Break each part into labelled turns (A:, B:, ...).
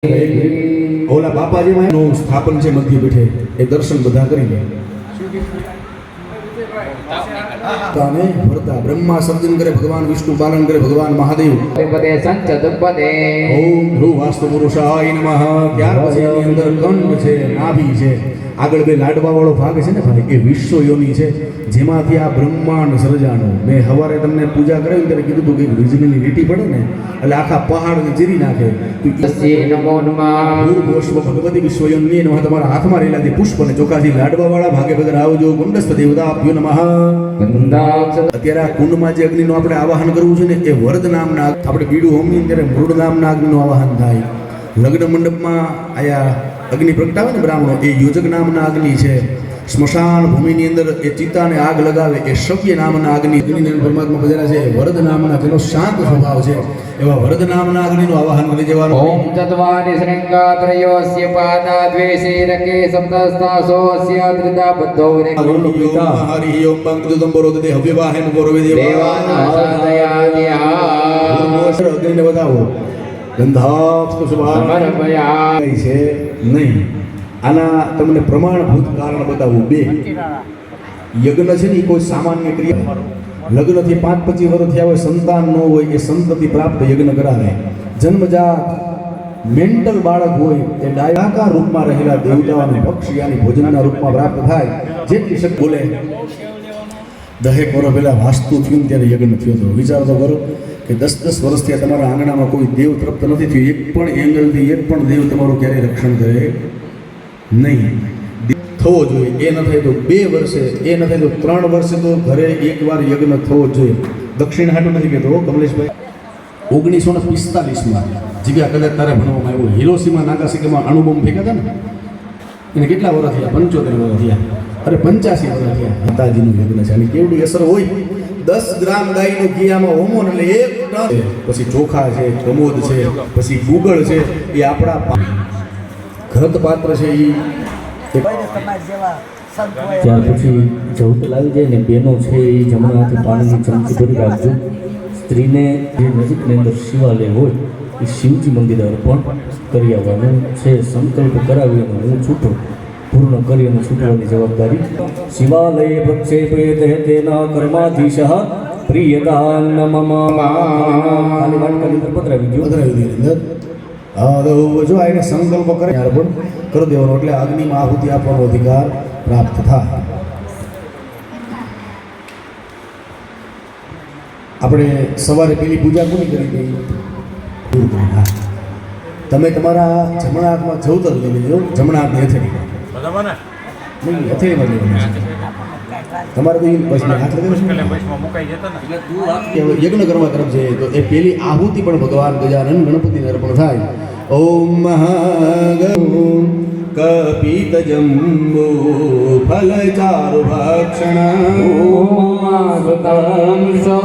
A: ઓલા બાપાજી નું સ્થાપન છે મધ્ય પીઠે, એ દર્શન બધા કરી લે. ભરતા બ્રહ્મા સર્જન કરે ભગવાન વિષ્ણુ, પાલન કરે ભગવાન મહાદેવ. ઓમ ધ્રુવ વાસ્તુ પુરુષાય નમઃ. ત્યાર પછી એની અંદર કંડ છે, નાભી છે, આગળ બે લાડવા વાળો ભાગ છે ને ભાઈ, એ વિશ્વ યોની છે, જેમાંથી આ બ્રહ્માંડ સર્જાણો. મેં સવારે તમને પૂજા કરાવી ત્યારે કીધું હતું કે વીજળીની લીટી પડે ને એટલે આખા પહાડને ચીરી નાખે. ભગવતી વિશ્વયોની નમઃ. તમારા હાથમાં રહેલા તે પુષ્પ અને ચોખાથી લાડવા વાળા ભાગે બધા આવજો. કુંડસ્થ દેવતાભ્યો નમઃ. અત્યારે આ કુંડમાં જે અગ્નિનું આપણે આવાહન કરવું છે ને, એ વરદ નામના, આપણે બીડું હોમીએ ત્યારે મૃડ નામના અગ્નિનું આવાહન થાય. લગ્ન મંડપમાં આયા અગ્નિ પ્રગટાવે ને બ્રાહ્મણો, એ યોજક નામના અગ્નિ છે. સ્મશાન ભૂમિની અંદર એ ચિતાને આગ લગાવે, એ શવ્ય નામના અગ્નિ. પરમાત્મા બધાના છે વરદ નામના, જેનો શાંત સ્વભાવ છે, એવા વરદ નામના અગ્નિનું આવાહન કરી દેવાનું.
B: ઓમ ચત્વારિ શૃંગાત્રયોસ્ય પાદા દ્વેષે રકે સપ્તસ્તાસોસ્ય ત્રિતા બદ્ધો રે
A: પિતા હરિ ઓમ બંકદુદમ બરોદે હવ્યવાહેન બરોવે
B: દેવાનાદયાદિહા.
A: અગ્નિને બતાવો. ગંધાક્ષ સમર્પયા છે નહીં. આના તમને પ્રમાણભૂત કારણ બતાવું. બે યજ્ઞ છે ને એ કોઈ સામાન્ય ક્રિયા. લગ્નથી 5-25 વર્ષ થયા હોય, સંતાન ન હોય, એ સંતતિ પ્રાપ્ત યજ્ઞ કરાવે. જન્મજાત મેન્ટલ બાળક હોય, એ ડાયાકાર રૂપમાં રહેલા દેવતાઓને પક્ષીયાની ભોજનના રૂપમાં પ્રાપ્ત થાય. જેટલી શક્તિ બોલે. 10 વર્ષ પહેલા વાસ્તુ થયું ત્યારે યજ્ઞ થયો હતો. વિચાર તો કરો કે 10-10 વર્ષથી તમારા આંગણામાં કોઈ દેવ તૃપ્ત નથી થયું. એક પણ એંગલથી એક પણ દેવ તમારું ક્યારેય રક્ષણ કરે નહીં. થવો જોઈએ. એ ન થાય તો 2 વર્ષે, એ ન થાય તો 3 વર્ષે તો ઘરે એકવાર યજ્ઞ થવો જોઈએ. દક્ષિણ હાટું નથી કહેતો કમલેશભાઈ. 1945માં જગ્યા કદાચ તારે ભણવામાં આવ્યું. હિરોશીમા નાગાસાકીમાં અણુબોમ્બ ફેંક્યા હતા ને, એને કેટલા વર્ષ થયા? 75 વર્ષ થયા. અરે 85 વર્ષ થયા. માતાજીનું યજ્ઞ છે. અને કેવડી અસર હોય. 10 ગ્રામ ગાયનું ઘી આમાં હોમો એટલે 1 ટન. પછી ચોખા છે, કમોદ છે, પછી ગુગળ છે, એ આપણા ઘરત પાત્ર છે. એ
C: ત્યાર પછી જવત લાવી જાય ને બેનો છે, એ જમણા હાથે પાણીની ચમચી ભરી રાખજો. સ્ત્રીને જે નજીકની અંદર શિવાલય હોય એ શિવજી મંદિર અર્પણ કરી આવવાનું છે. સંકલ્પ કરાવી અને હું છૂટો પૂર્ણ કરી અને છૂટવાની જવાબદારી. શિવાલય પ્રક્ષેપેત તેના કર્માધીશ પ્રિયદાન મમ. ખાલી વાટકાની અંદર પધરાવી ગયો.
A: જો એને સંકલ્પ કરે અર્પણ કરી દેવાનો, એટલે અગ્નિમાં આહુતિ આપવાનો અધિકાર પ્રાપ્ત થાય. આપણે સવારે પેલી પૂજા કોની કરી દઈ? તમે તમારા જમણા હાથમાં જવતર લઈ લેજો. જમણા હાથની હથેળી નહીં, હથેળીમાં લેવાની છે તમારે. તો એ પછી હાથ લગાવી યજ્ઞ કરવા તરફ જઈએ તો એ પેલી આહુતિ પણ ભગવાન ગજાનન ગણપતિને અર્પણ થાય. ઓમ મહાગૌ કપિત જંબો ફલચારુ ભક્ષણ.
B: ઓમ સો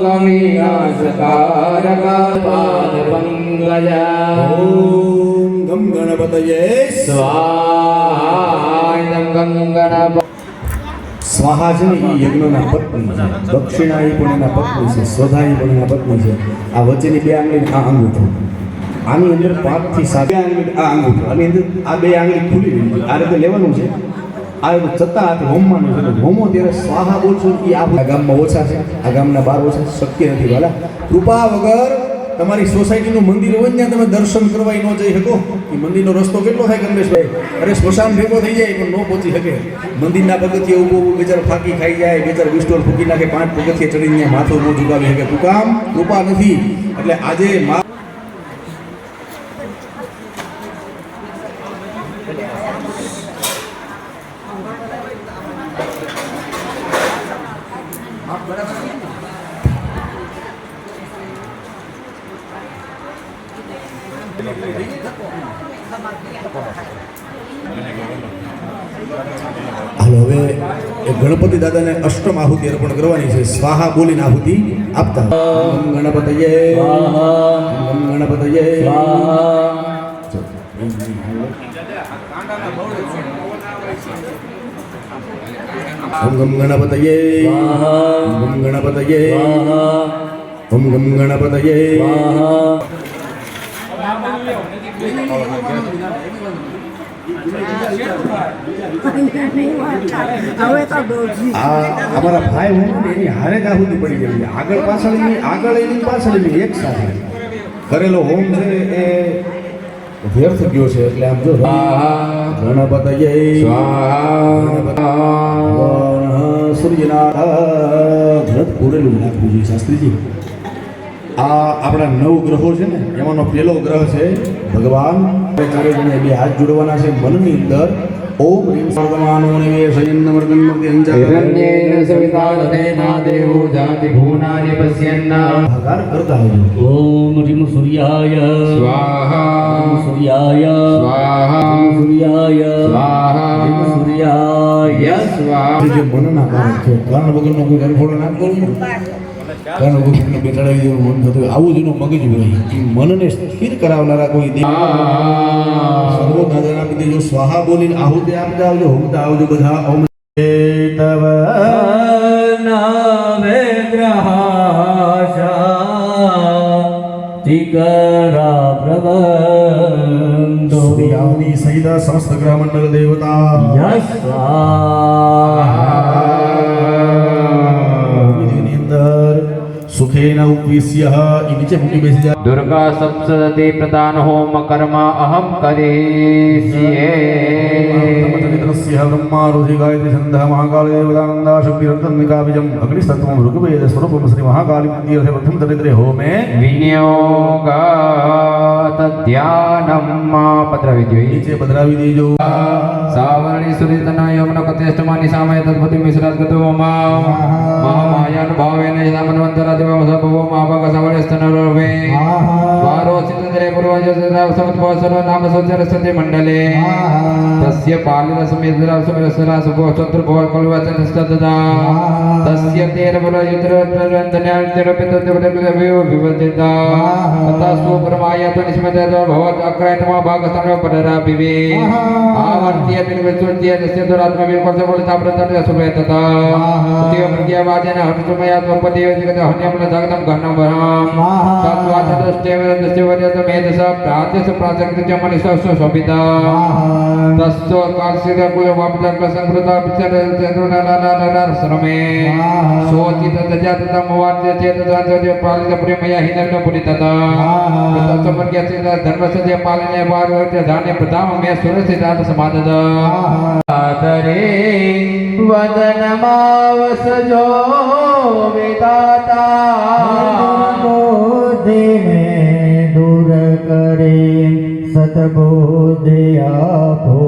B: ગમિયાસકારક પાદ પંકજા.
A: ઓમ ગમ ગણપતયે
B: સ્વાહા. ગમ ગણપ
A: સ્વાહા છે ને એ યજ્ઞના પત્ની છે. દક્ષિણા એ પણ એના પત્ની છે. સ્વધા એ પણ એના પત્ની છે. આ વચ્ચેની 2 આંગળી આ અંગૂઠો, આની અંદર 5 થી 7 આંગળી આ અંગૂઠો, આની અંદર આ 2 આંગળી ખુલી રહી છે. આ રીતે લેવાનું છે. આ છતાં હાથે હોમવાનું છે. હોમો ત્યારે સ્વાહા બોલશો. એ આ ગામમાં ઓછા છે, આ ગામના 12 ઓછા. શક્ય નથી વાલા. કૃપા વગર તમારી સોસાયટીનું મંદિર હોય ત્યાં તમે દર્શન કરવા ન જઈ શકો. એ મંદિરનો રસ્તો કેટલો થાય કમલેશભાઈ? અરે સ્મશાન ભેગો થઈ જાય પણ ન પહોંચી શકે. મંદિરના પગથિયે ઊભું બેચાર ફાંકી ખાઈ જાય, બેચાર વિસ્ટોલ ફૂકી નાખે, 5 પગથિયે ચડીને માથું ન ઝુકાવી શકે. શું કામ? કૃપા નથી. એટલે આજે હાલો હવે ગણપતિ દાદાને અષ્ટમ આહુતિ અર્પણ કરવાની છે. સ્વાહા બોલીને આહુતિ આપતા. ગણપતયે ગણપતયે ઓમ ગમ ગણપતયે ઓમ ગણપતયે ઓમ ગમ ગણપતયે.
D: હવે તો દોઢી
A: આ અમારા ભાઈ હું ને એની હારે જ આહુતિ પડી ગઈ છે. આગળ એની પાછળ એની એક સાથે કરેલો હોમ છે એ વ્યર્થ ગયો છે. એટલે આમ જો ગણપતયે સ્વાહા સૂર્યનારાયણ ઘટ પૂરેલું નાખવું જોઈએ શાસ્ત્રીજી. આ આપણા 9 ગ્રહો છે ને એમાંનો પહેલો ગ્રહ છે ભગવાન. ચારે જણે બે હાથ જોડવાના છે મનની અંદર. ઓમ હ્રીમ સ્વર્ગમાનો નિવેશયન્નમર્ગન્મ
B: હિરણ્યેન સવિતારથેના દેવો જાતિ ભુવનાનિ પશ્યન્ન
A: ભાગાર કરતા હોય.
C: ઓમ રીમ સૂર્યાય
B: સ્વાહા
C: રીમ સૂર્યાય
B: સ્વાહા
C: રીમ સૂર્યાય
B: સ્વાહા
C: રીમ સૂર્યાય
B: સ્વાહા.
A: જે મનના કારણ છે કર્ણ વગરનો કોઈ ગરફોડો ના કરવો. કર્ણ વગરને બેટાડી દેવું મન થતું આવું જ એનું મગજ હોય. મનને સ્થિર કરાવનારા કોઈ દેવ સર્વોદાન આપી દેજો. સ્વાહા બોલીને આહુતિ આપતા આવજો, હોમતા આવજો બધા. ઓમ તવ
C: નાવે ગ્રહાશા તિકરા પ્રબંધો
A: સૂર્યાદિ સહિત સમસ્ત ગ્રહ મંડળ દેવતા વિધિની અંદર સુખેન ઉપવિશ્ય એ નીચે મૂકી બેસી જાય.
B: દુર્ગા સપ્તશતી પ્રદાન હોમ કર્મ અહમ કરીષ્યે.
A: તમતમિત્રસ્ય બ્રહ્મા રુધિ ગાયત્રી સંધા મહાકાળ દેવતાનંદા શક્તિ રત્નિકા બીજમ અગ્નિસ્તત્વમ ઋગ્વેદ સ્વરૂપમ શ્રી મહાકાળી મંદિર પ્રથમ તરિત્રે હોમે
B: વિનિયોગાત ધ્યાનમ પદ્રવિદ્યોઈ.
A: નીચે પધરાવી દેજો.
B: સાવરણી સુરિતના યમન કતેષ્ટમાની સામે તદ્ભુતિ મિશ્રાત ગતો મહામાયાન ભાવેન સામનવંતરા દેવ સભવો મહાભાગ સાવરણી સ્તનરોવે વારો સિદ્ધરે પૂર્વજ સમત્વસરો નામ સોચર સતિ મંડલે તસ્ય પાલિત સમેદ્રા સમરસરા સુભો ચતુર ભવ કલ્વચન સ્તદા તસ્ય તેર બલ યુદ્ર રંધન્યા તેરપિત દેવદેવ વિવદિતા તસ્તુ પરમાયા તો નિસ્મત ભવત અક્રાયતમા ભાગ સ્થાન પદરા વિવે આवर्त्य बिर्वचोत्य तस्य दुरात्म विकोष बोलता प्रतर सुभेतता सत्य प्रज्ञा वाचन हर्षमयात्मपदेव जगत हन्यमन जगतम घनम वरम तत्वाचतस्तेव तस्य वर्यत मेधस प्रात्यस प्राचक्ति च मनुष्यस्य शोभिता तस्य कार्षिक कुल वापदक संकृता पिचर चंद्रनानानानार श्रमे सोचित तजातम वाच्य चेतदांत पालित प्रेमया हिनन्न पुरितता तस्य प्रज्ञा धर्मस्य पालने वार्य धान्य प्रधाम में सुरसिता समादद आदरे वदनमावसजो विदाता
D: બોધીને દૂર કરે સતબોધે આપો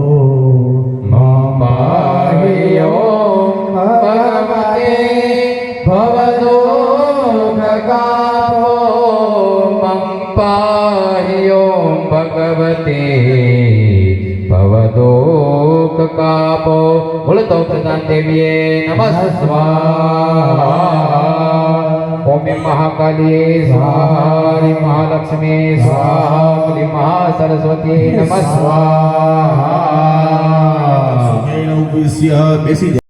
B: માપાહિયો ભગવતે ભવદો ભગાપો મંપાહિયો ભગવતે ભવદોક કાપો. બોલતો પ્રધાન દેવીએ નમઃ સ્વાહા. ઓમ મહાકાલી સ્વાહા હ્રીં મહાલક્ષ્મી સ્વાહા ક્લીં મહાસરસ્વતી નમઃ સ્વાહા.
A: સુખેન ઉપવિશ્ય બેસી જાય.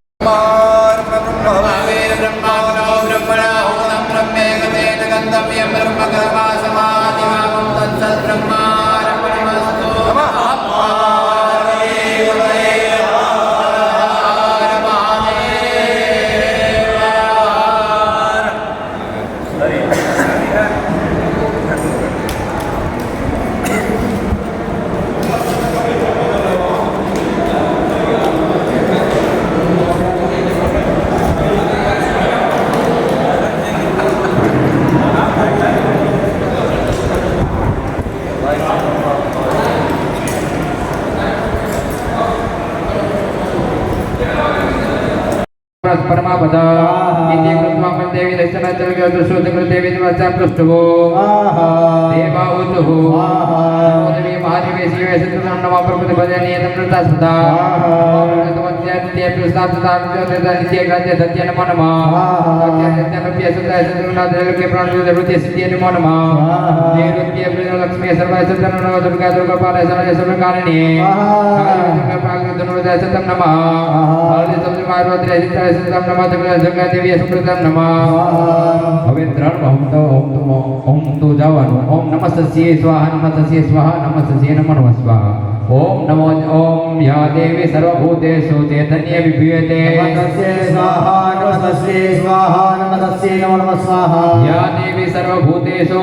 B: परमापदा इति कृत्वा देवी दर्शनाचल शोधकृ देवी वाचा पृष्ठभो देवावतुः देवी महादेवी शिवे सततं नमः प्रभुते भजनीय तमृता सदा नित्य प्रसाद साक्षात नित्य राज्य सत्य नमो नमः सत्य सत्य रुपये सुताय सद्गुणा देवके प्राण रुपये सिद्धि नमो नमः देव रुपये प्रिय लक्ष्मी सर्वाय सत्य नमो दुर्गा दुर्गा पालय सर्वाय सर्वकारिणी दुर्गा प्राकृत नमोदाय सत्यम नमः हरि सब पार्वती सिताय सत्यम नमः दुर्गा देवी सुप्रतम नमः હવે ત્રણ ઓમ તો જવાનું ઓમ નમસ્તે સ્વાહા નમસ્તે સ્વાહા નમસ્તે નમો નમઃ સ્વાહા ओम नमो ओम या देवी सर्वभूतेषु चैतन्य विभूयते
D: नमस्ते स्वाहा नमस्ते स्वाहा नमस्ते नमो नमः स्वाहा
B: या देवी सर्वभूतेषु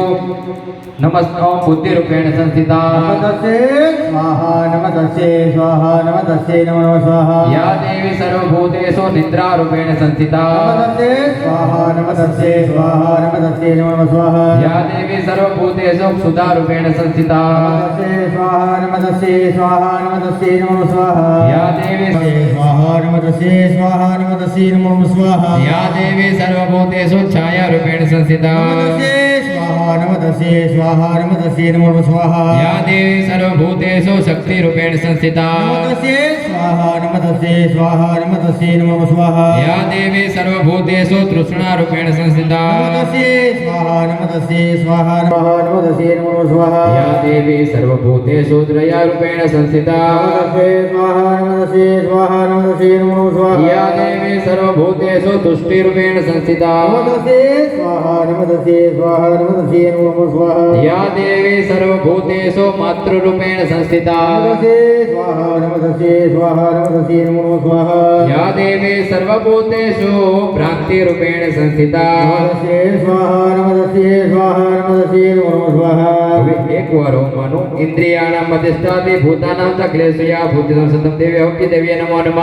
B: नमस्ते ओम बुद्धि रूपेण संस्थिता
D: नमस्ते स्वाहा नमस्ते स्वाहा नमस्ते नमो नमः स्वाहा
B: या देवी सर्वभूतेषु निद्रा रूपेण संस्थिता
D: नमस्ते स्वाहा नमस्ते स्वाहा नमस्ते नमो नमः स्वाहा
B: या देवी सर्वभूतेषु क्षुधा रूपेण संस्थिता
D: नमस्ते स्वाहा नमस्ते स्वाहा नमस्ते नमो नमः स्वाहा
B: या देवी
D: स्वाहा नमस्ते स्वाहा नमस्ते नमो नमः स्वाहा
B: या देवी सर्वभूतेषु छाया रूपेण संस्थिता
D: नमस्ते स्वाहा नमस्ते स्वाहा नमस्ते नमो नमः स्वाहा
B: या देवी सर्वभूतेषु शक्ति रूपेण संस्थिता
D: नमस्ते स्वाहा नमस्ते स्वाहा नमस्ते नमो नमः स्वाहा
B: या देवी सर्वभूतेषु तृष्णा रूपेण संस्थिता
D: नमस्ते स्वाहा नमस्ते स्वाहा नमस्ते नमो नमः स्वाहा
B: या देवी सर्वभूतेषु दया रूपेण संस्थिता
D: नमस्ते स्वाहा नमस्ते स्वाहा नमस्ते नमो नमः स्वाहा
B: या देवी सर्वभूतेषु तुष्टि रूपेण संस्थिता
D: नमस्ते स्वाहा नमस्ते स्वाहा नमस्ते नमो नमः स्वाहा
B: या देवी सर्वभूतेषु मातृ रूपेण संस्थिता
D: नमस्ते स्वाहा नमस्ते स्वाहा नमस्ते नमो नमः स्वाहा
B: या देवी सर्वभूतेषु भ्रांति रूपेण संस्थिता
D: नमस्ते स्वाहा नमस्ते स्वाहा नमस्ते नमो नमः स्वाहा
B: હવે એક વાર ઓમનું ઇન્દ્રિયાણામ મધ્યસ્થાતિ ભૂતાનામ ચ ક્લેશયા ભૂતિનામ સતમ દેવી હૌકી દેવી નમો નમઃ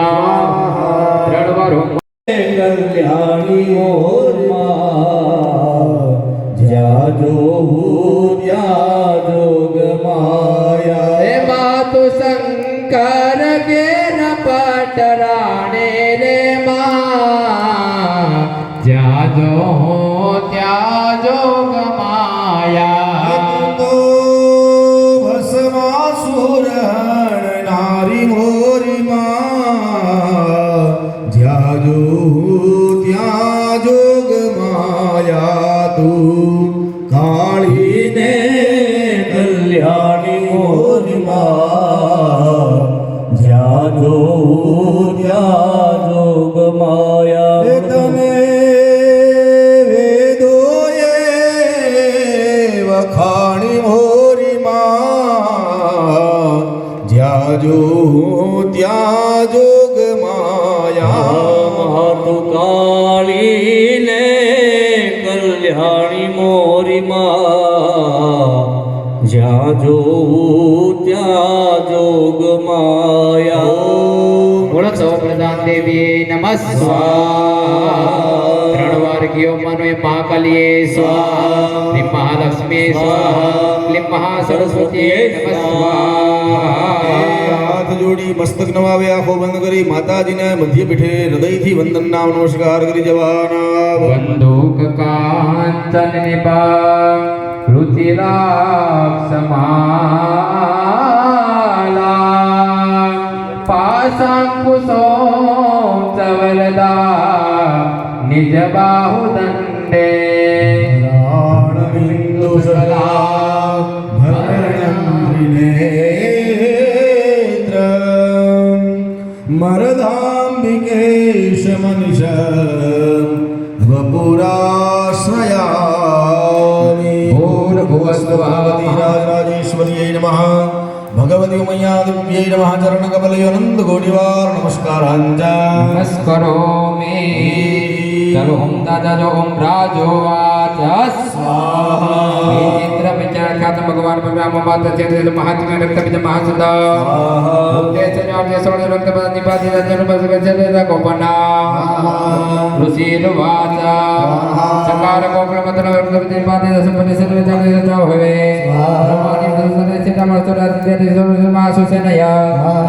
B: ત્રણ વાર ઓમ
C: કલ્યાણી મોરમાં જ્યાં જોવું ત્યાં જોગ માયા
B: હે માતુ શંકર ગેર પટરાણે રે મા જ્યાં જો ત્યાં જોગ માયા
A: નારી મોરી માં જ્યાં જો ત્યાં જોગ માયા તું કાળી
C: ને કલ્યાણી મોરમાં જ્યાં જોવું ત્યાં જોગ માયા
A: તમે વેદોએ વખાણી મોરી માં જ્યાં જો ત્યાં જોગ માયા
C: માતુ કાળી ને કલ્યાણી મોરીમાં જ્યાં જોવું ત્યાં જોગ માયા
B: બોલો સૌ પ્રધાન દેવી નમસ્કાર ત્રણ વાર કયો મનો એ મહાકાલીએ સ્વાહા શ્રી મહાલક્ષ્મી સ્વાહા ક્લીમ મહાસરસ્વતીએ નમસ્કાર
A: હાથ જોડી મસ્તક નવાવે આંખો બંધ કરી માતાજીને મધ્ય પીઠે હૃદયથી વંદન નામ નમસ્કાર કરી જવાના
B: બંદૂક કાંચન નિભા રુચિરાક્ષમાલા પાશાંકુશો ચવરદા નિજ બાહુદંડે
A: પ્રાણબિંદુ સદા ભરણં ત્રિનેત્રં મરદાંબિકેશ મનિષ વપુરાશ્રયામિ ભૂર્ભુવસ્વઃ રાજરાજેશ્વર્यै નમઃ ભગવતી ઉમૈયાદેવ્यै નમઃ ચરણકમલયોનંદ કોટિવાર નમસ્કારાંચ
B: નમસ્કરોમિ ચલો ઓમ દાદા જો ઓમ રાજો વાચ સ્વાહા ચિત્ર વિચાર ખ્યાત ભગવાન ભગવાન માત છે મહાત્મ્ય રક્ત બીજ મહાસુદા ઉદ્દેશ ન્યાય સોળ રક્ત પદ નિપાતિ રજન બસ ગજે ગોપના ઋષિ વાચ સકાર ગોપન મતન રક્ત બીજ નિપાતિ સંપન્ન સર્વ જાગે જાવ હવે બ્રહ્માની દર્શન સિતા મસ્તરા સિદ્ધ સર્વ મહાસુસેનયા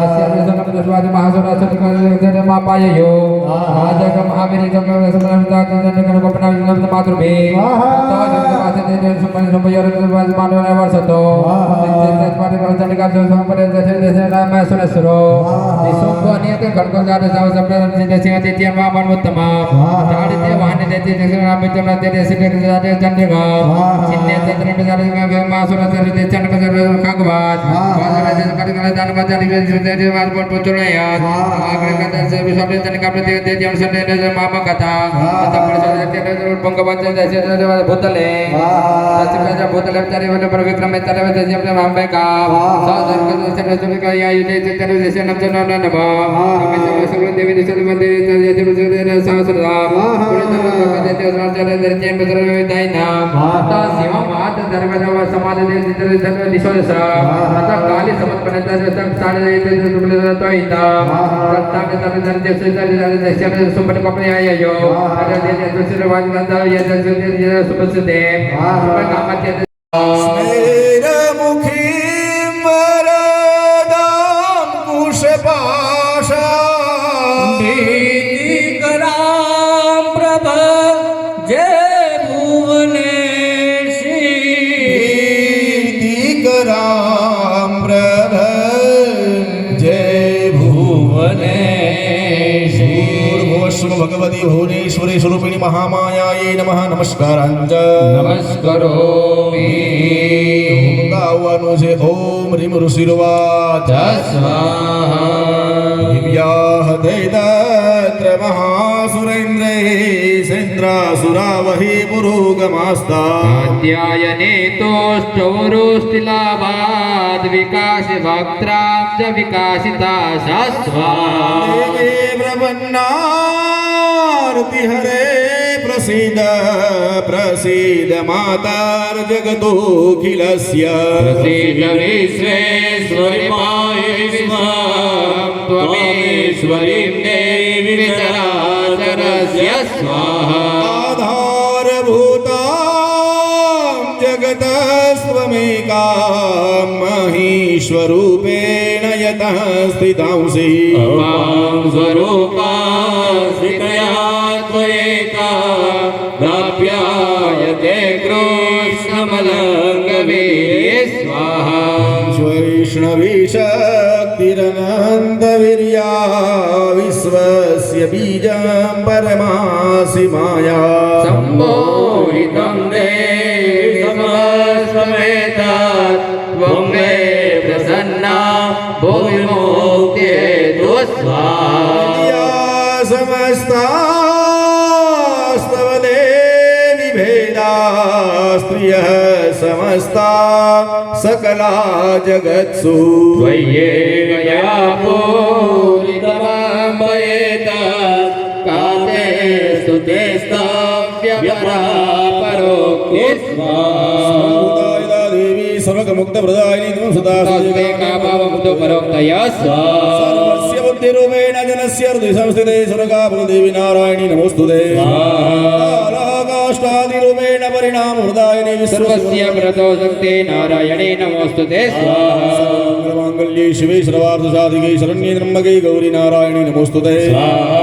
B: અસ્ય દર્શન સ્વાદ મહાસુરા સત્કર મા પાયયો આજક મહાવીર જમ સમરતા જન ગોપના વિજ્ઞાન માતૃભે નિસુંભ નિયત ખડકો જાત સાવ શબ્દ સિંહ તેત્ય મામન ઉત્તમ જાડ તે વાહને તે દક્ષિણ મિત્ર તે સિદ્ધ જાત ચંદ્રગા સિન્ને ચંદ્ર બજાર માસુર તે ચંદ્ર બજાર ખાગવાત બાજાર જે કડકલા દાન બજાર તે વાત પર પોચળયા આગળ કદા સે શબ્દ તન કાપ્ત તે તે અનુસંધાન મામ કથા તમ પર તે પંગવત તે ભૂતલે સચિકા ભૂતલે ચારે વન પર વિક્રમ ચારે વન જે આપણે મામ કા સાધન કે તે કે આયુ તે તે દેશ નમ નમ નમ અમે સર્વ દેવી દેશ મંદિર તે જે સહસ્રરામ પુણે તે રાજા તે તે બજાર દાઈ નામ તા શિવ માત ધર્મ સમાજ તે દિશો તથા કાલી સમર્પણ તે સાડે તે સુબલે તોઈતા પ્રતાપ તે તે તે સુપટ કપડે આયો તે તે દુસરે વાજ ગંધા યે તે સુપસદે સુપટ કામત્ય
A: स्मेरमुखीं वरदां कुशपाशां
C: भीतिकरां प्रभ जय भुवनेशी
A: भीतिकरां प्रभ जय भुवनेशी भूर्भुवस्सुः भगवती भुवनेश्वरी स्वरूपिणी महामायायै नमः नमस्कारांच
B: નમસ્કારોમિ
A: ગાવાનું છે ઓમ રીમ ઋષિર્વાચ
B: સ્વાહા
A: દિવ્યાહ દૈતત્ર મહાસુરેન્દ્રૈ સેન્દ્રાસુરાવહી પુરુગમાસ્તા
B: અધ્યાયને તોષ્ટોરોષ્ટિલાભાદ વિકાસ ભક્ત્રામ ચ વિકાસિતા શાસ્વા
A: દેવે પ્રપન્નારતિ હરે પ્રસીદ પ્રસીદ માતાર જગતોખિલસ્ય
B: પ્રસિદ્ધ વિશ્વેશ્વરી માયેશ્વર ત્વમેશ્વરીં દેવી વિચરાચરસ્ય સ્વાહા
A: આધારભૂતાં જગતસ્ત્વમેકાં મહીશ્વરૂપેણ યતઃ સ્થિતાંસि
B: અવાં સ્વરૂપાશ્રિતયા ત્વયેકા પ્રાપ્યાયતે કૃષ્ણમલંગવીર્યે સ્વાહા
A: વૈષ્ણવી શક્તિરનંતવીર્યા વિશ્વસ્ય બીજં પરમાસી માયા
B: સંબોધિतं દેવી સમસ્તમેતા ત્વં મે પ્રસન્ના ભુવિ મુક્ત્યેતુ સ્વાહા
A: યા સમસ્તાસ્તવ દેવી ભેદા સ્ત્રિયઃ સમસ્તા सकला जगत्सु
B: त्वय्येव या पूरितमम्बयेता काते स्तुते स्तव्यपरापरोक्ति स्वाहा
A: देवी सर्वमुक्तप्रदायिनी त्वं सदा
B: तस्मै काममुक्तो परोक्तय स्वाहा
A: सर्वस्य बुद्धिरूपेण जनस्य हृदि संस्थिते स्वर्गाभुदेवी नारायणी नमोस्तुते काष्ठादिरूपेण परिणामहृदायिनी
B: सर्वस्य व्रतो शक्ते नारायणे नमोस्तुते स्वाहा
A: सर्वमङ्गल्ये शिवे सर्वार्थसाधिके शरण्ये त्र्यम्बके गौरी नारायणी नमोस्तुते
B: स्वाहा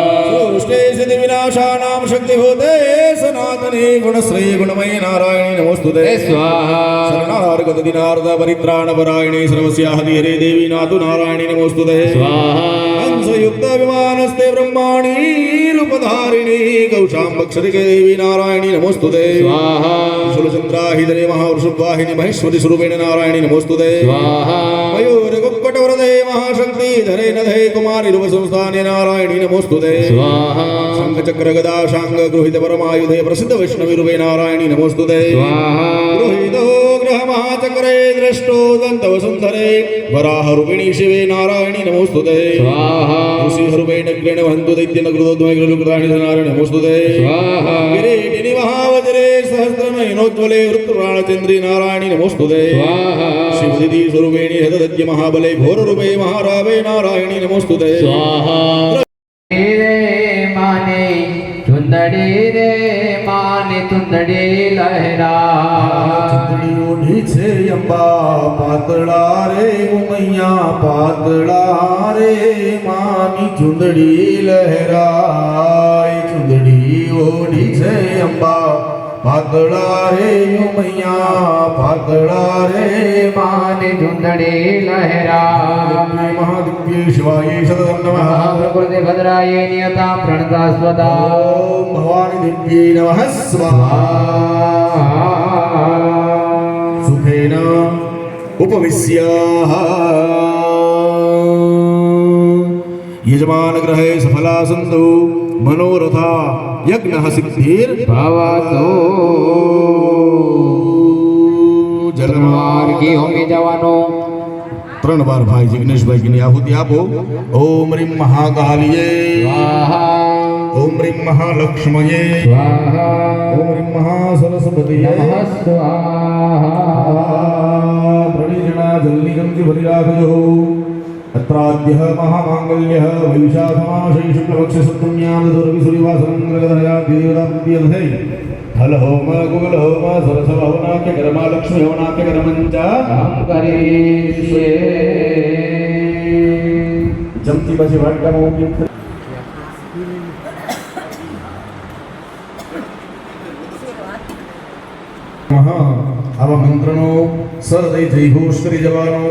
A: सृष्टे सिद्धि विनाशानां शक्तिभूते सनातने गुणश्रेय गुणमये नारायणी नमोस्तुते
B: स्वाहा
A: शरणार्गत दिनार्द परित्राणपरायणे सर्वस्याहति हरे देवी नातु नारायणी नमोस्तुते
B: स्वाहा
A: हंसयुक्त विमानस्ते ब्रह्माणी रूपधारिणी गौशाम्बक्षरिके देवी नारायणी नमोस्तुते
B: स्वाहा
A: शूलचन्द्राहिधरे महावृषभवाहिनी महेश्वरी स्वरूपेण नारायणी नमोस्तुते
B: स्वाहा
A: मयूरकुक्कुटवरदे महाशक्ति धरे नधे कुमारी रूपसंस्थाने नारायणी नमोस्तुते
B: स्वाहा
A: शंखचक्र गदा शांग गृहीत परमायुधे प्रसिद्ध वैष्णवी रूपे नारायणी नमोस्तुते
B: स्वाहा
A: गृहीतो ग्रह महाचक्रे दृष्टो दंत वसुंधरे वराह रूपिणी शिवे नारायणी नमोस्तुते
B: स्वाहा
A: ऋषि रूपेण ग्रेण वहन्तु दैत्यन कृतोद्वय कृतानि नारायणी नमोस्तुते
B: स्वाहा
A: किरीटिनि महावज्रे सहस्रनयनोज्ज्वले वृत्रप्राणचन्द्री नारायणी नमोस्तुते
B: स्वाहा
A: शिवदिति स्वरूपेणि हृदय महाबले घोर रूपे महारावे नारायणी नमोस्तुते
B: स्वाहा रे माने चुंदड़ी रे माने चुंदड़ी लहरा
A: ચૂંદડી ઓઢી છે અંબા પાતળા રે ઉમૈયા પાતળા રે માની ચુંદડી લહેરાય ચુંદડી ઓઢી છે અંબા પાતળા રે મૈયા પાતળા રે
B: માની ધૂંધળી લહેરા
A: મહાદિવ્ય શિવાય સદમ નમઃ
B: પ્રકૃતિ ભદ્રાય નિયતા પ્રણતા સ્વતા
A: ઓમ ભવાની દિવ્ય નમઃ સ્વાહા સુખેન ઉપવિશ્ય યજમાન ગ્રહે સફલા સંતુ મનોરથા યજ્ઞ સિદ્ધિર
B: ભવતો જલમાર્ગી હોમી જવાનો
A: 3 વાર ભાઈ જિગ્નેશભાઈ આહુતિ આપો. ઓમ રીમ મહાકાલીએ
B: સ્વાહા
A: ઓમ રીમ મહાલક્ષ્મયે
B: સ્વાહા
A: ઓમ રીમ મહાસરસ્વતીએ
B: નમઃ સ્વાહા
A: પ્રણીજના જલ્દી ગમથી ભરી રાખજો. અત્રાદ્ય મહામાંગલ્ય વૈશાખમાશય શુક્લપક્ષ સપ્તમ્યામ દુર્વિસુરિવાસંગ્રગધયા દેવતાપ્તિયર્થે હલ હોમ ગુગલ હોમ સરસ હવનાક્ય કર્મા લક્ષ્મી હવનાક્ય કર્મંચા
B: કામ કરીશે
A: જમતી પછી વાટકામાં ઉપયોગ કરે. આવા મંત્રનો સરદય જયઘોષ કરી જવાનો.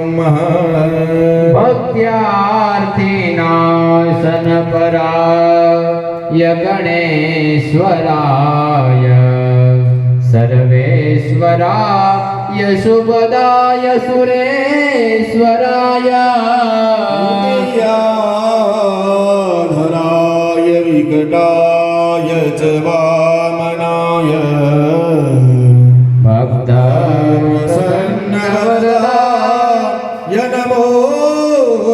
B: ભક્ત્યાર્થી નાશન પરાય ગણેશ્વરાય સર્વેશ્વરાય શુભદાય સુરેશ્વરાય
A: ધરાય વિકટાય ચ વામનાય
B: ભક્ત
A: પ્રસન્નવરદાય નમો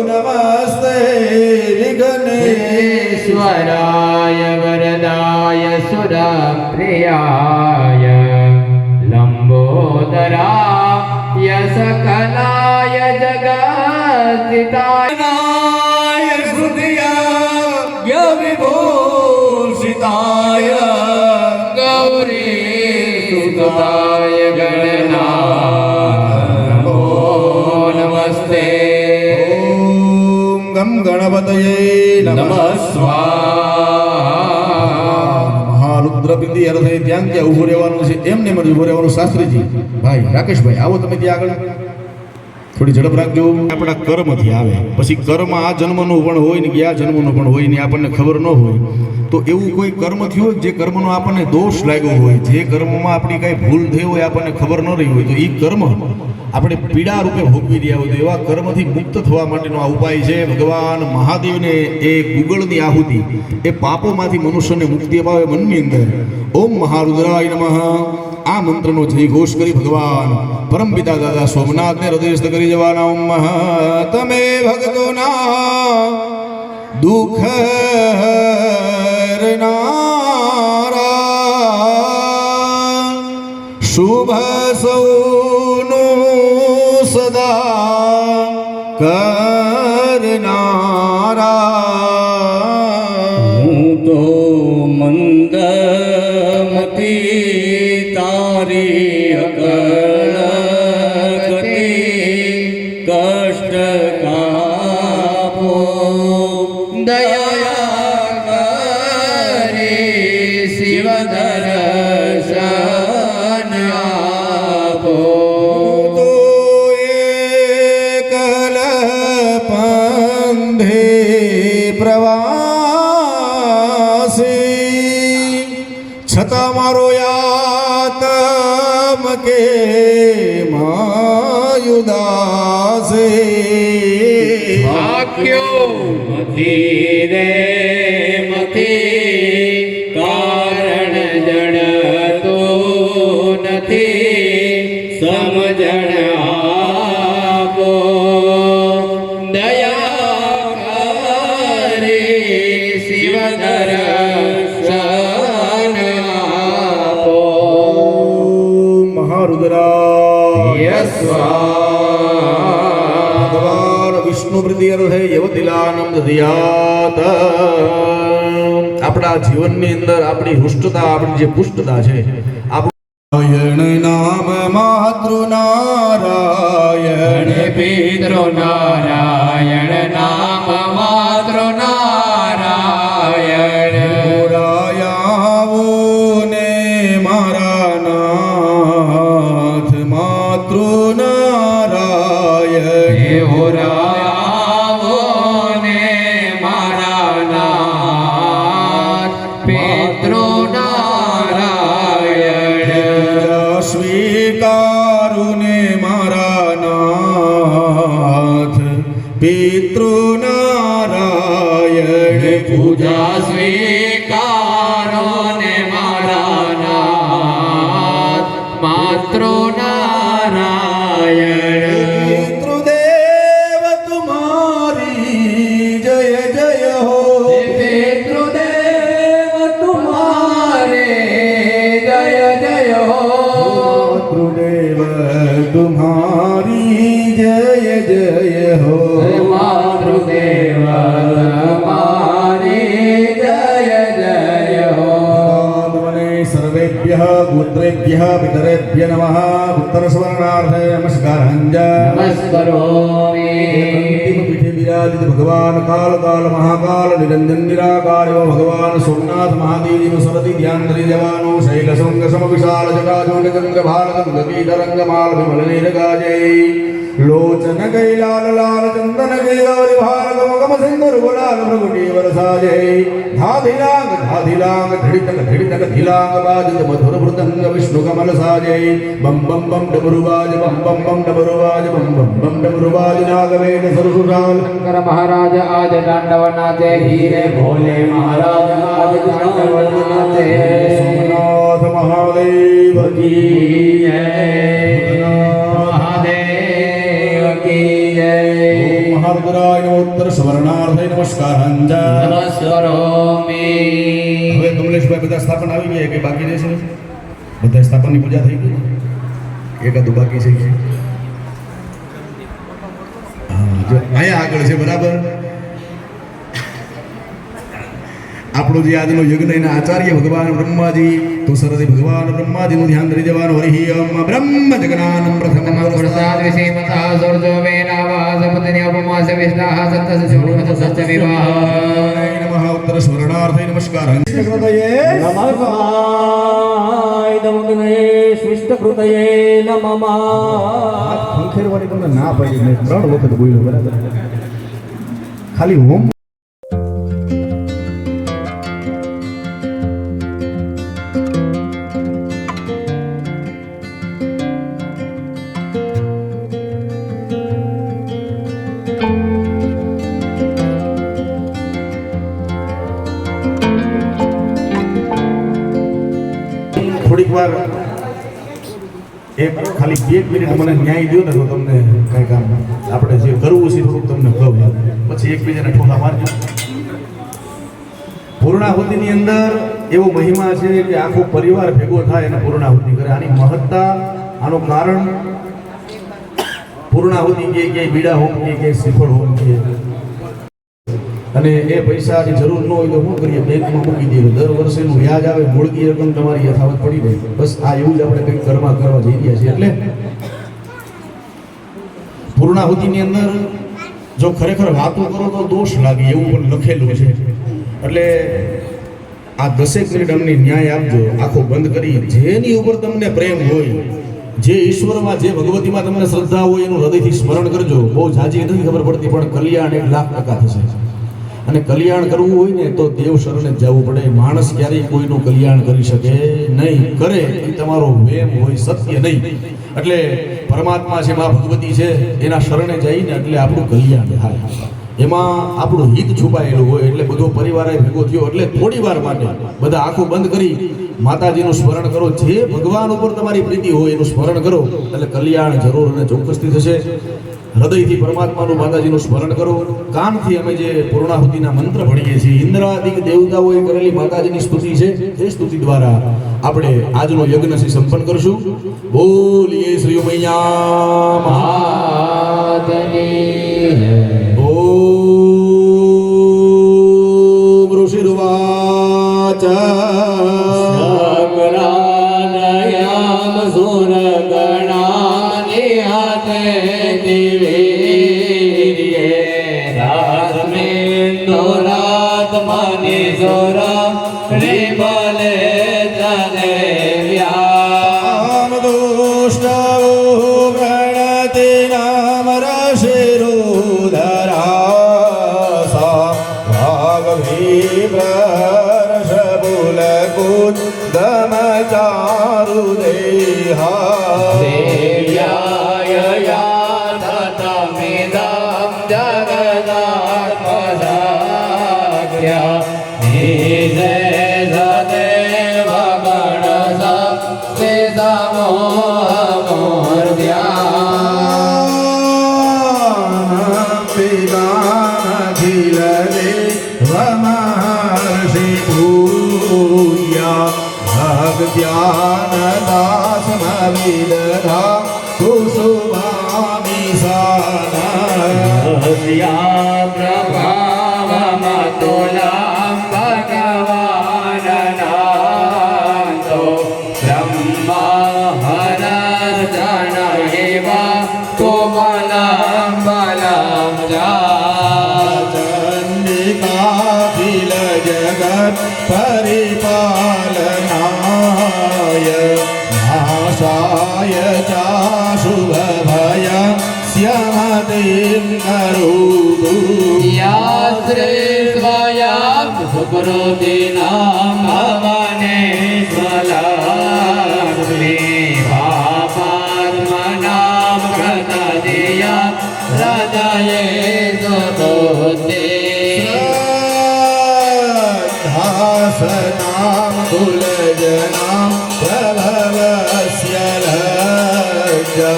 A: નમસ્તે
B: વિઘ્નેશ્વરાય વરદાય સુરપ્રિયાય લંબોદરાય સકલાય જગતિતાય
A: હૃદય વિભૂષિતાય
B: ગૌરી સુતાય ગણનાથ નમો નમસ્તે
A: ઓમ ગમ ગણપતયે નમઃ
B: સ્વાહા
A: મહારુદ્ર પિંડી અર્થે ત્યાં ત્યાં ઊભું રહેવાનું છે. એમને મને ઊભું રહેવાનું. શાસ્ત્રીજી ભાઈ રાકેશભાઈ આવો તમે ત્યાં આગળ થોડી ઝડપ રાખજો. આપણા કર્મથી આવે પછી કર્મ આ જન્મનું પણ હોય ને કે આ જન્મનું પણ હોય ને આપણને ખબર ન હોય તો એવું કોઈ કર્મ થયું હોય જે કર્મનો આપણને દોષ લાગ્યો હોય જે કર્મમાં આપણી કાંઈ ભૂલ થઈ હોય આપણને ખબર ન રહી હોય તો એ કર્મ આપણે પીડા રૂપે ભોગવી રહ્યા હોય તો એવા કર્મથી મુક્ત થવા માટેનો આ ઉપાય છે. ભગવાન મહાદેવને એ ગુગળની આહુતિ એ પાપોમાંથી મનુષ્યને મુક્તિ અપાવે મનની અંદર. ઓમ મહારુદ્રાય નમઃ આ મંત્રનો જય ઘોષ કરી ભગવાન પરમપિતા દાદા સોમનાથને હૃદયસ્થ કરી જવાના. ઓમ તમે ભક્તોના દુઃખ હરનારા શુભ સૌનું સદા કરનારા
C: હું તો મંદમતી તારી અકળ ગતિ કષ્ટ કાપો
B: દયા કરી શિવ દર્શન આપો
A: તો એકલ પંધે પ્રવાસી છતાં મારો યાતમ કે માયુદાસે
B: વાક્યો
C: મથી રે મથી કારણ જણતો નથી સમજણ આપો દયા કરી શિવ દર્શન આપો
A: મહારુદ્રાય
B: સ્વાહા
A: ભગવાન વિષ્ણુ પ્રીતિ અર્થે યવતિલાનમ દધ્યાત. આપણા જીવનની અંદર આપણી હૃષ્ટતા આપણી જે પુષ્ટતા છે નારાયણ નામ માતૃ નારાયણ
B: પિતૃ નારાયણ નામ માતૃ નારાયણ
A: મોરાયાવો ને મારા
B: મોરાવો ને મારા નાથ પિતૃ નારાયણ
A: સ્વીકારુને મારા નાથ પિતૃ નારાયણ
B: પૂજા સ્વીકારો ને મારા નાથ માતૃ નારાયણ
A: પિતૃદેવ તુમારી જય જય હો
B: પિતૃદેવ તુમારે જય જય હો
A: માતૃદેવ તુમારી જય જય હો
B: માતૃદેવ મારી જય જય હો
A: નમને સર્વેભ્યઃ ગોત્રેભ્યઃ પિતરેભ્ય નમઃ ઉત્તરસ્વર્ણાર્થે નમસ્કારંજ
B: નમસ્કરોમિ
A: પીઠે બિરાજિત ભગવાન કાલ કાલ મહાકાલ નિરંજન નિરાકાર એવો ભગવાન સોમનાથ મહાદેવજીનું સરથી ધ્યાન કરી જવાનું શૈલશૃંગ સમ વિશાળ જટાજૂટ ચંદ્ર ભારત ગતિ તરંગ માલ વિમલ નીરગાજય લોચન ગઈ લાલ લાલ ચંદન ગઈ ગૌરી ભારત મગમ સિંદુર ગુલાલ ભૃગુટી વરસાજય ધાધિલાંગ ધડીતક ધીલાંગ બાજિત મધુર મૃદંગ વિષ્ણુ કમલ સાજય બમ બમ બમ ડમરુવાજ બમ બમ બમ ડમરુવાજ બમ બમ બમ ડમરુવાજ નાગવેદ સરસુરાલ
B: શંકર મહારાજ આજ દાંડવનાથે હીરે ભોલે મહારાજ આજ દાંડવનાથે
A: સોમનાથ મહાદેવ
B: કી જય મહાદેવ કી જય
A: મહારુદ્રાય ઉત્તર સ્વર્ણાર્થે નમસ્કારંજ
B: નમસ્કરોમિ
A: હવે કમલેશભાઈ બધા સ્થાપન આવી ગયા કે બાકી રહેશે બધા સ્થાપનની પૂજા થઈ ગઈ એકાદું બાકી છે હા જો અહીંયા આગળ છે બરાબર આપણો જે આજનો યજ્ઞ એના આચાર્ય ભગવાન બ્રહ્માજી તો સરથી ભગવાન બ્રહ્માજીનું ધ્યાન ધરી જવાનું હરિ ઓમ બ્રહ્મ જગનાનમ પ્રથમ
B: પ્રસાદ વિષય મતા સૌર્જો વેનાવાસ પત્ની ઉપમાસ વિષ્ણાહ સત્તસ ચોણીમત સત્ય વિવાહ
A: નમઃ ઉત્તર સ્વર્ણાર્થે નમસ્કાર હૃદયે
C: નમઃ દમગ્ને સ્વિષ્ટકૃતયે નમઃ
A: હાથ ખંખેરવાની તમને ના પડી મેં 3 વખત બોલ્યો બરાબર ખાલી હોમ થોડીક વાર એક ખાલી 2 મિનિટ મને ન્યાય દો ને તો તમને કંઈ કામ આપણે જે કરવું છે થોડુંક તમને કહું પછી એકબીજાને ઠોકા મારજો પૂર્ણાહુતિની અંદર એવો મહિમા છે કે આખો પરિવાર ભેગો થાય અને પૂર્ણાહુતિ કરે આની મહત્તા આનું કારણ પૂર્ણાહુતિ કે બીડા હોમ કે શ્રીફળ હોમ કે અને એ પૈસાની જરૂર ન હોય તો શું કરીએ બેંકમાં મૂકી દઈએ દર વર્ષેનું વ્યાજ આવે મૂળકી રકમ તમારી યથાવત પડી જાય બસ આ એવું જ આપણે કંઈક કરવા જઈ રહ્યા છીએ એટલે પૂર્ણાહુતિની અંદર જો ખરેખર વાતો કરો તો દોષ લાગે એવું પણ લખેલું છે એટલે આ 10 મિનિટ અમને ન્યાય આપજો આંખો બંધ કરી જેની ઉપર તમને પ્રેમ હોય જે ઈશ્વરમાં જે ભગવતીમાં તમને શ્રદ્ધા હોય એનું હૃદયથી સ્મરણ કરજો બહુ ઝાઝી નથી ખબર પડતી પણ કલ્યાણ 1,00,000% થશે અને કલ્યાણ કરવું હોય ને તો દેવ શરણે જ જવું પડે માણસ ક્યારેય કોઈનું કલ્યાણ કરી શકે નહીં કરે એ તમારો વેમ હોય સત્ય નહીં એટલે પરમાત્મા છે મા ભગવતી છે એના શરણે જઈને એટલે આપણું કલ્યાણ થાય એમાં આપણું હિત છુપાયેલું હોય એટલે બધો પરિવાર ભેગો થયો એટલે થોડી વાર માટે બધા આંખો બંધ કરી માતાજીનું સ્મરણ કરો જે ભગવાન ઉપર તમારી પ્રીતિ હોય એનું સ્મરણ કરો એટલે કલ્યાણ જરૂર અને ચોક્કસથી થશે હૃદયથી પરમાત્માનું માતાજીનું સ્મરણ કરો કાનથી અમે જે પૂર્ણાહુતિના મંત્ર ભણીએ છીએ ઇન્દ્રાદિક દેવતાઓએ કરેલી માતાજીની સ્તુતિ છે એ સ્તુતિ દ્વારા આપણે આજનો યજ્ઞ સંપન્ન કરશું બોલીએ શ્રી મૈયા
B: મહાદેવ
A: ઓમ ઋષિર્વાચ
B: સકલાનયમ સુરગણાનિ હાતે દિવીર્યે રાત્મેન્દુરાત્મનિ સુરા નિબલે તદેવ્યા
A: દોષ્ટો ગણતિ નામ રશિરો
B: सत्य निजे सदेव गण शक्ति समूह मूर्त्या
A: पिताखिल देव महर्षि पूज्या भक्त्यान दास विदधा कुसुमामि साना
B: प्रभावमतुलं भगवान् नाथो ब्रह्मा हरर्जन एव कोमलं बलं च
A: चण्डिकाखिल जगत् परिपालनाय नाशाय चाशुभभय स्यमतिं करोतु
B: या श्री स्वयं सुकृतिनां भवनेश्वरग्नि पापात्मनां कृतधिया हृदये सुबुद्धि
A: श्रद्धासनां कुलजनां प्रभवस्य लज्जा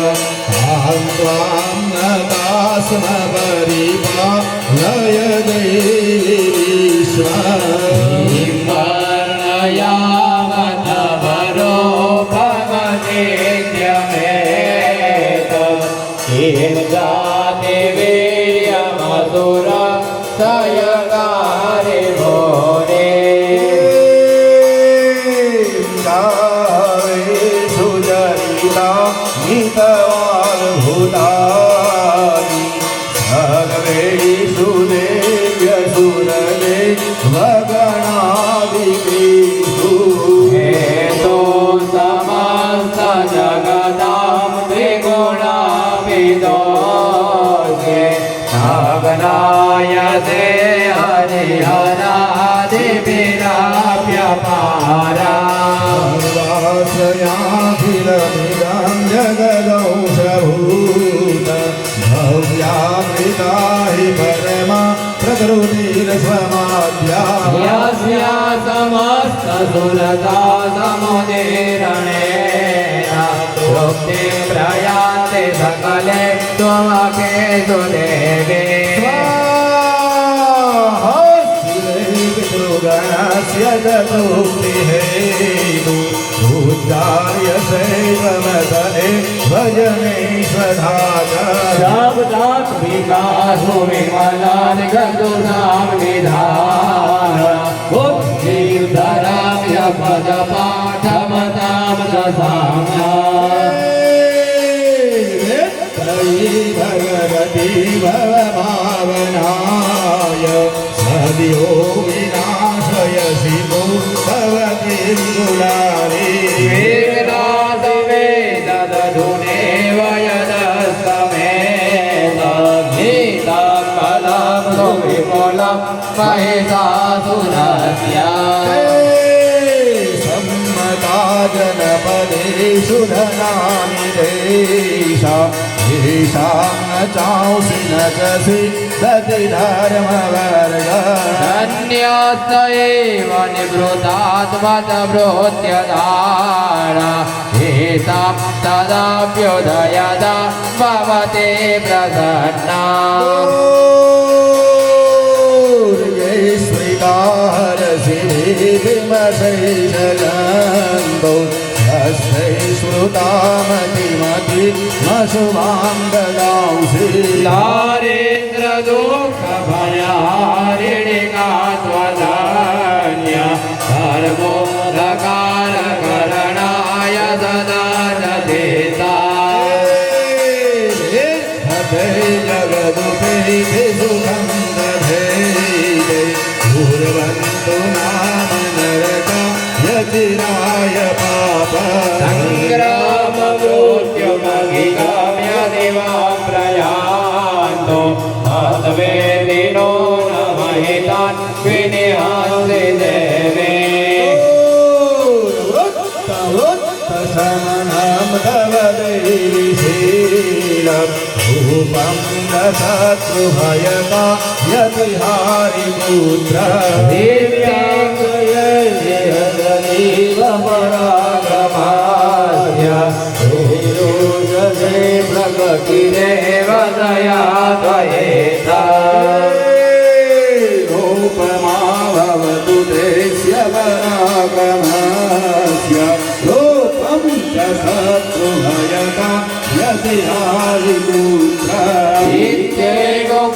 A: अहं त्वां नतास्म परिपालय देवी
B: वर्णयावत वरो भवतीत्यमेत किं जाति वीर्यमसुर सयकारि भोरे
A: सुजरिता मितवाल्भुतानि सर्वेषु देव्यसुरले वगणादिकेषु
B: हेतो समस्त जगतां त्रिगुणाभिदोषे नागनायते हरिहरादिभिराप्यपारा
A: वासयाखिलमिदं जगदौषभूत भव्यामृता हि परमा प्रकृतिरस्वमाद्या
B: यस्या समस्तसुरता समुदीरणेन तृप्तिं प्रयान्ति सकले त्वमकेषु देवे
A: गणस्य चतुर्विहेतु उच्चार्य शैवमतने भजनेश्वराज
B: शब्दात् विकासो विमलादिगतुनां निधान बुद्धिर्धराम्य पदपाठमतां दशाम्ना
A: भगवती भवभावनाय सद्यो विनाशयसि भवती गुणारे
B: वेदासवेदधुनेव यदस्तमेत गीताकलं सुविपुलं महिषासुरस्य
A: सम्मता जनपदेषु धनानि देशा येषां न चांसि न चसि दतिधर्मवर्ग
B: धन्यस्त एव निवृत्तात्मतभृत्यधारा एतां तदाप्युदयदा भवते प्रसन्ना
A: स्मृताहरसि विमशैशगन्धौ हस्तै श्रुतामतिमति मशुभां ददांसि
B: दारिद्र्यदुःखभयहारिणिका त्वदन्य धर्मोऽधकारकरणाय सदा रचिता
A: जगदुपैति सुखं दधे पूर्वन्तु नाम नरका यतिराय पाप
B: सङ्ग्राममृत्युमधिगम्य दिवां प्रयान्तो हतवेदिनो न महितान् विनिहन्ति देवे
A: समनं तव देवी रूपं दशत्रुभयका यतिहारिपुत्र
B: प्रगतिरेव दया त्वयेता
A: रूपमा भवतु तेस्य पराक्रमस्य रूपं च शत्रुभयका यतिहारिपुत्र
B: नित्यैकोपासमरणे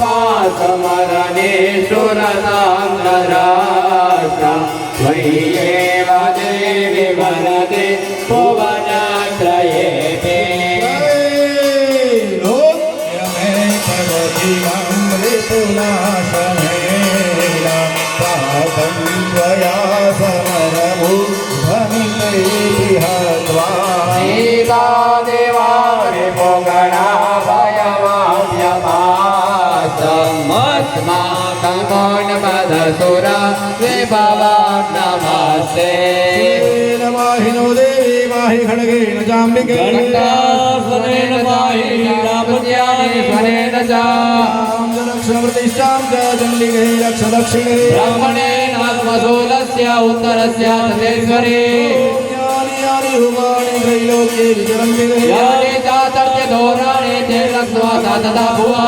B: सुरतां नराष्ट्र त्वय्येव देवि वरदे भुवनत्रयेते
A: ऋतुनाशनेन पापं त्वया समरभूधनितैः हत्वा
B: सीता देवानि पोगणा भयमाभ्यमास्तमस्माकमोन्मदसुरा विभवां नमस्ते
A: माहिनो देवी माहि खड्गेन चाम्बिके
B: स्वनेन पाहि रामज्ञानि स्वनेन च
A: रक्षप्रतिष्ठां च चण्डिके रक्ष दक्षिणे
B: ब्राह्मणेनात्मशूलस्य उत्तरस्य तथेश्वरे
A: यानि यानि रूपाणि त्रैलोक्ये विचरन्ति
B: यानि चातर्य धोराणि ते लक्ष्वा तथा भुवा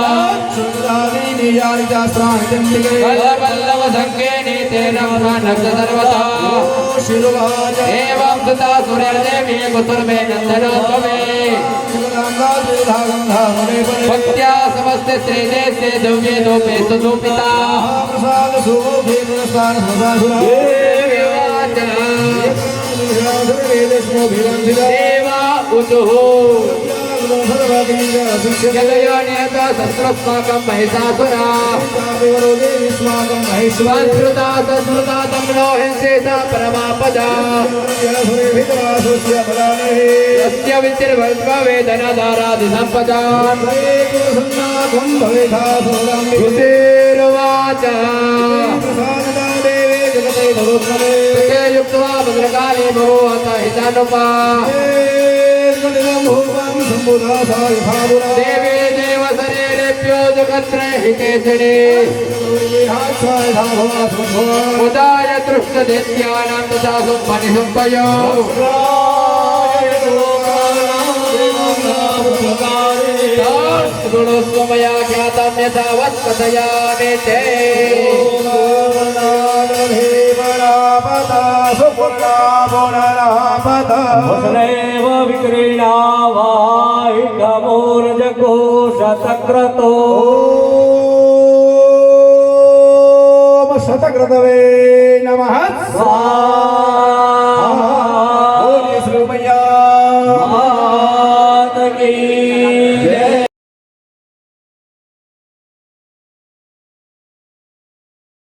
A: सुरादीनि यानि चास्त्राणि चण्डिके
B: वल्लभ संख्येनि ते रक्षणक्ष सर्वथा
A: शिरुवाच
B: एवं सुता सूर्यदेवी कुसुमे नन्दनोत्तमे भक्त्या समस्ते श्रीदेशे दिव्ये दोपे सुधूपिता
A: प्रसाद सुभोगे पुरस्कार सदासुरा
B: देवा उतुः यदयोनियता शस्त्रस्माकं महिषासुरा संस्कृता संस्कृता तम्नो हिंसेता परमापदा यस्य विचिर्भवेदनदारादिसम्पदा कुशेरुवाच सुखे युक्त्वा भद्रकाली भगवत हितानुपा देवी देव शरीरेभ्यो जगत्रे हितेशने उदाय तृष्णदेत्यानां तथा सुम्पनिसुम्पयो गुणस्व मया ज्ञातं यथा वत्कथयामि ते
D: वसुदेव विक्रीणावाय घमोर्जघोषतक्रतो
A: शतक्रतवे नमः
D: स्वाहा